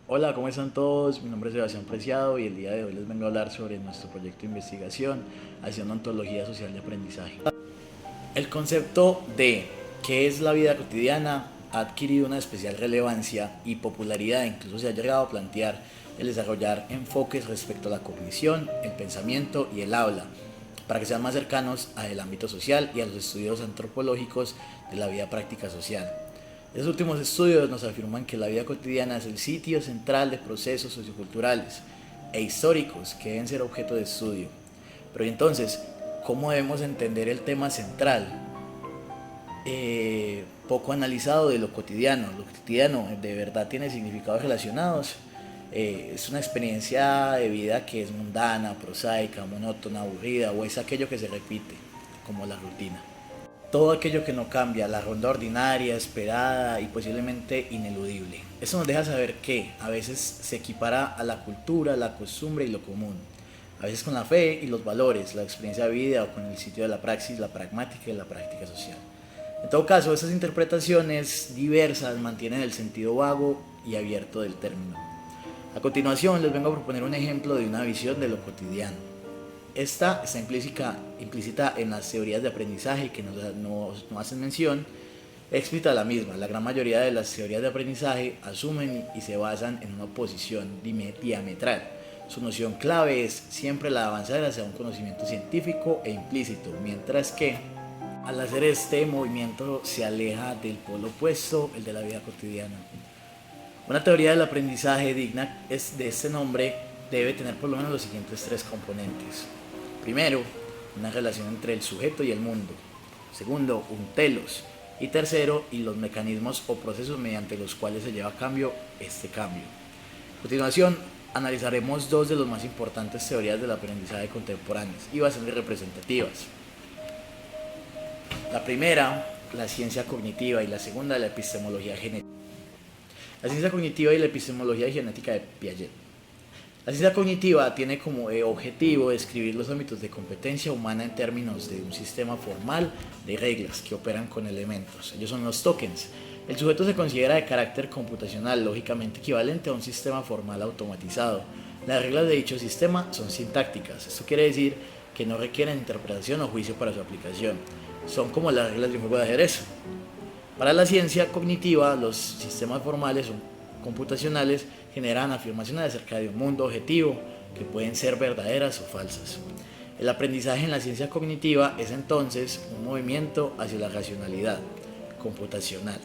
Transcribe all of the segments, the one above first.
Hola, ¿cómo están todos? Mi nombre es Sebastián Preciado y el día de hoy les vengo a hablar sobre nuestro proyecto de investigación haciendo ontología social de aprendizaje. El concepto de qué es la vida cotidiana ha adquirido una especial relevancia y popularidad, incluso se ha llegado a plantear el desarrollar enfoques respecto a la cognición, el pensamiento y el habla, para que sean más cercanos al ámbito social y a los estudios antropológicos de la vida práctica social. Estos últimos estudios nos afirman que la vida cotidiana es el sitio central de procesos socioculturales e históricos que deben ser objeto de estudio. Pero entonces, ¿cómo debemos entender el tema central? Poco analizado de lo cotidiano. Lo cotidiano de verdad tiene significados relacionados. Es una experiencia de vida que es mundana, prosaica, monótona, aburrida, o es aquello que se repite, como la rutina. Todo aquello que no cambia, la ronda ordinaria, esperada y posiblemente ineludible. Eso nos deja saber que a veces se equipara a la cultura, la costumbre y lo común. A veces con la fe y los valores, la experiencia de vida o con el sitio de la praxis, la pragmática y la práctica social. En todo caso, estas interpretaciones diversas mantienen el sentido vago y abierto del término. A continuación les vengo a proponer un ejemplo de una visión de lo cotidiano. Esta está implícita en las teorías de aprendizaje que nos hacen mención, explícita la misma. La gran mayoría de las teorías de aprendizaje asumen y se basan en una oposición diametral. Su noción clave es siempre la de avanzar hacia un conocimiento científico e implícito, mientras que al hacer este movimiento se aleja del polo opuesto, el de la vida cotidiana. Una teoría del aprendizaje digna de este nombre debe tener por lo menos los siguientes tres componentes. Primero, una relación entre el sujeto y el mundo. Segundo, un telos. Y tercero, y los mecanismos o procesos mediante los cuales se lleva a cabo este cambio. A continuación, analizaremos dos de las más importantes teorías del aprendizaje contemporáneas y bastante representativas. La primera, la ciencia cognitiva, y la segunda, la epistemología genética. La ciencia cognitiva y la epistemología genética de Piaget. La ciencia cognitiva tiene como objetivo describir los ámbitos de competencia humana en términos de un sistema formal de reglas que operan con elementos. Ellos son los tokens. El sujeto se considera de carácter computacional, lógicamente equivalente a un sistema formal automatizado. Las reglas de dicho sistema son sintácticas. Esto quiere decir que no requieren interpretación o juicio para su aplicación. Son como las reglas de un juego de ajedrez. Para la ciencia cognitiva, los sistemas formales o computacionales generan afirmaciones acerca de un mundo objetivo que pueden ser verdaderas o falsas. El aprendizaje en la ciencia cognitiva es entonces un movimiento hacia la racionalidad computacional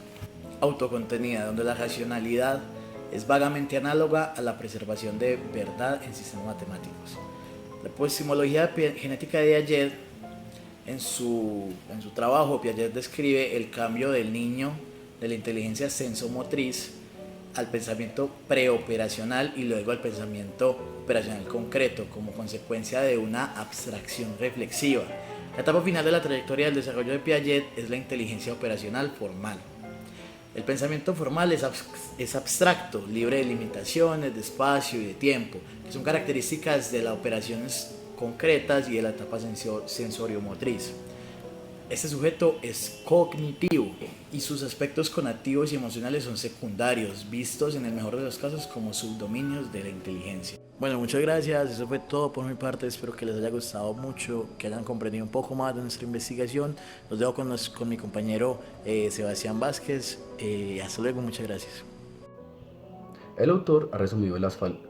autocontenida, donde la racionalidad es vagamente análoga a la preservación de verdad en sistemas matemáticos. La epistemología genética de Piaget, en su trabajo, Piaget describe el cambio del niño de la inteligencia sensomotriz al pensamiento preoperacional y luego al pensamiento operacional concreto como consecuencia de una abstracción reflexiva. La etapa final de la trayectoria del desarrollo de Piaget es la inteligencia operacional formal. El pensamiento formal es abstracto, libre de limitaciones, de espacio y de tiempo, que son características de las operaciones concretas y de la etapa sensoriomotriz. Este sujeto es cognitivo y sus aspectos cognitivos y emocionales son secundarios, vistos en el mejor de los casos como subdominios de la inteligencia. Bueno, muchas gracias, eso fue todo por mi parte, espero que les haya gustado mucho, que hayan comprendido un poco más de nuestra investigación. Los dejo con mi compañero Sebastián Vázquez, hasta luego, muchas gracias. El autor ha resumido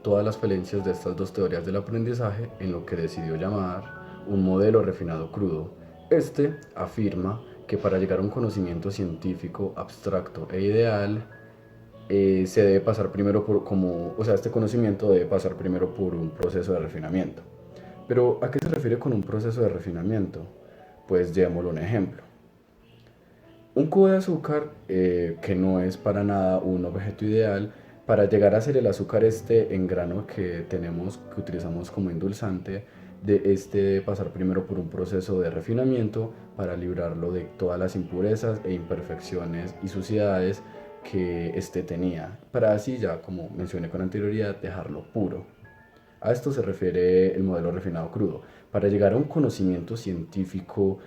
todas las falencias de estas dos teorías del aprendizaje en lo que decidió llamar un modelo refinado crudo. Este afirma que para llegar a un conocimiento científico abstracto e ideal, se debe pasar primero este conocimiento debe pasar primero por un proceso de refinamiento. Pero, ¿a qué se refiere con un proceso de refinamiento? Pues llevémoslo un ejemplo. Un cubo de azúcar, que no es para nada un objeto ideal, para llegar a ser el azúcar este en grano que utilizamos como endulzante, debe pasar primero por un proceso de refinamiento para librarlo de todas las impurezas e imperfecciones y suciedades que este tenía, para así ya, como mencioné con anterioridad, dejarlo puro. A esto se refiere el modelo refinado crudo. Para llegar a un conocimiento científico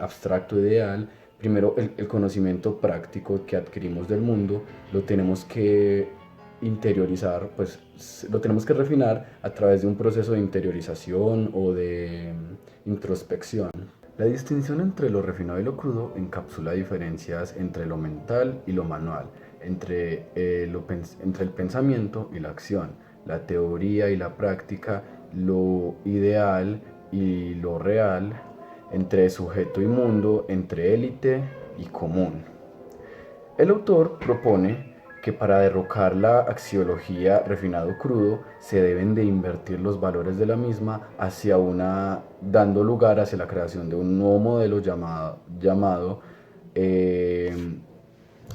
abstracto ideal, Primero, el conocimiento práctico que adquirimos del mundo lo tenemos que interiorizar, pues lo tenemos que refinar a través de un proceso de interiorización o de introspección. La distinción entre lo refinado y lo crudo encapsula diferencias entre lo mental y lo manual, entre el pensamiento y la acción, la teoría y la práctica, lo ideal y lo real, entre sujeto y mundo, entre élite y común. El autor propone que para derrocar la axiología refinado crudo se deben de invertir los valores de la misma dando lugar hacia la creación de un nuevo modelo llamado eh,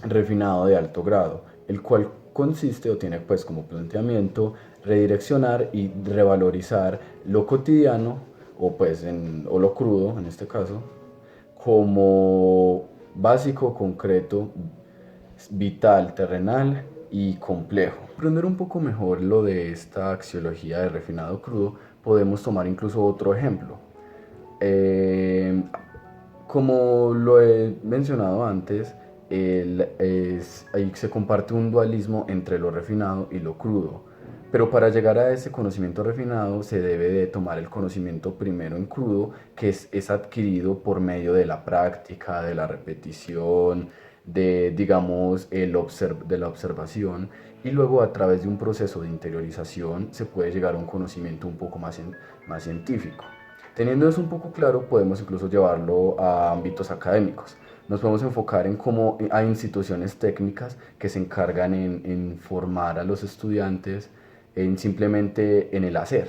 refinado de alto grado, el cual consiste o tiene pues como planteamiento redireccionar y revalorizar lo cotidiano o lo crudo en este caso como básico, concreto, vital, terrenal y complejo. Para aprender un poco mejor lo de esta axiología de refinado crudo, podemos tomar incluso otro ejemplo. Eh, Como lo he mencionado antes, ahí se comparte un dualismo entre lo refinado y lo crudo. Pero para llegar a ese conocimiento refinado se debe de tomar el conocimiento primero en crudo, que es adquirido por medio de la práctica, de la repetición, digamos, de la observación, y luego a través de un proceso de interiorización se puede llegar a un conocimiento un poco más científico. Teniendo eso un poco claro, podemos incluso llevarlo a ámbitos académicos. Nos podemos enfocar en cómo hay instituciones técnicas que se encargan en formar a los estudiantes simplemente en el hacer,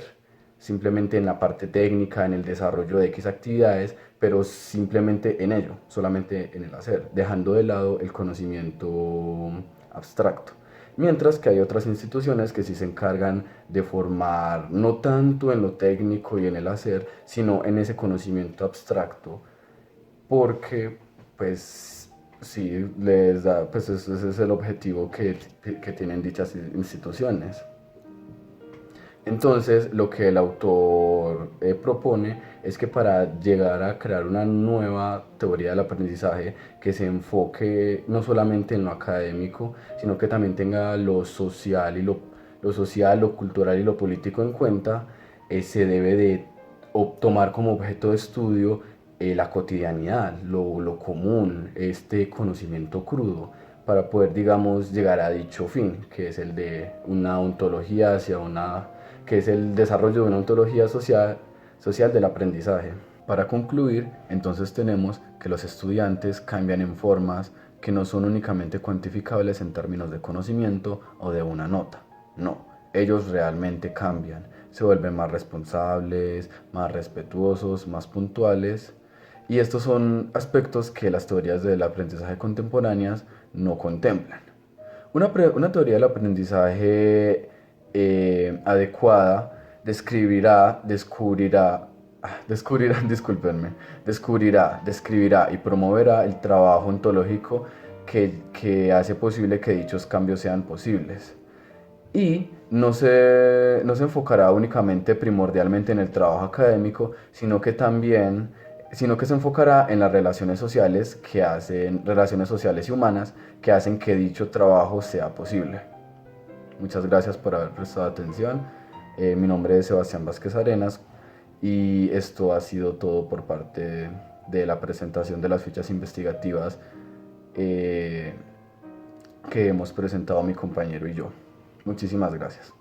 simplemente en la parte técnica, en el desarrollo de X actividades, pero simplemente en ello, solamente en el hacer, dejando de lado el conocimiento abstracto. Mientras que hay otras instituciones que sí se encargan de formar no tanto en lo técnico y en el hacer, sino en ese conocimiento abstracto, porque pues sí les da, pues ese es el objetivo que tienen dichas instituciones. Entonces, lo que el autor propone es que para llegar a crear una nueva teoría del aprendizaje que se enfoque no solamente en lo académico, sino que también tenga lo social, lo social, lo cultural y lo político en cuenta, se debe de tomar como objeto de estudio la cotidianidad, lo común, este conocimiento crudo, para poder, digamos, llegar a dicho fin, que es el de una ontología que es el desarrollo de una ontología social del aprendizaje. Para concluir, entonces tenemos que los estudiantes cambian en formas que no son únicamente cuantificables en términos de conocimiento o de una nota. No, ellos realmente cambian, se vuelven más responsables, más respetuosos, más puntuales. Y estos son aspectos que las teorías del aprendizaje contemporáneas no contemplan. Una teoría del aprendizaje adecuada describirá y promoverá el trabajo ontológico que hace posible que dichos cambios sean posibles. Y no se enfocará únicamente primordialmente en el trabajo académico, sino que se enfocará en las relaciones sociales y humanas que hacen que dicho trabajo sea posible. Muchas gracias por haber prestado atención. Mi nombre es Sebastián Vázquez Arenas y esto ha sido todo por parte de la presentación de las fichas investigativas que hemos presentado mi compañero y yo. Muchísimas gracias.